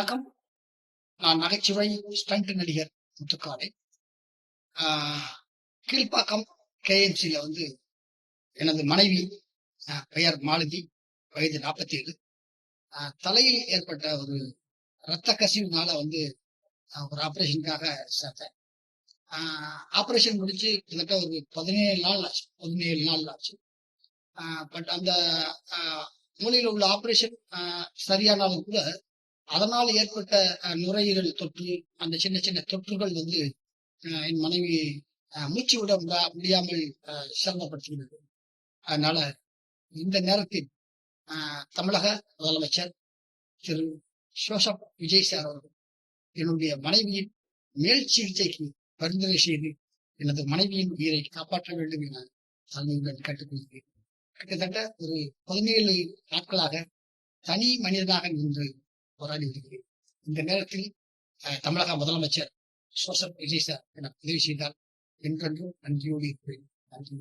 வணக்கம். நான் நகைச்சுவை ஸ்டண்ட் நடிகர் முத்துக்காளை. கீழ்ப்பாக்கம் KMC-ல எனது மனைவி பெயர் மாலதி, வயது 47. தலையில் ஏற்பட்ட ஒரு இரத்த கசிவுனால ஒரு ஆபரேஷனுக்காக சேர்த்தேன். ஆபரேஷன் முடிச்சு கிட்டத்தட்ட ஒரு 17 நாள் ஆச்சு. பட் அந்த மூளையில் உள்ள ஆபரேஷன் சரியானாலும் கூட அதனால் ஏற்பட்ட நுரையீரல் தொற்று, அந்த சின்ன சின்ன தொற்றுகள் என் மனைவி மூச்சு விட முடியாமல் சிரமப்படுத்துகிறது. அதனால இந்த நேரத்தில் தமிழக முதலமைச்சர் திரு ஜோசப் விஜய் சார் அவர்கள் என்னுடைய மனைவியின் மேல் சிகிச்சைக்கு பரிந்துரை செய்து எனது மனைவியின் உயிரை காப்பாற்ற வேண்டும் என தாழ்மையுடன் கேட்டுக்கொள்கிறேன். கிட்டத்தட்ட ஒரு 17 நாட்களாக தனி மனிதனாக நின்று போராடி வருகிறேன். இந்த நேரத்தில் தமிழக முதலமைச்சர் ஜோசப் விஜய் சார் எனக்கு உதவி செய்தால் என்றென்றும் நன்றியோடு இருப்பேன். நன்றி.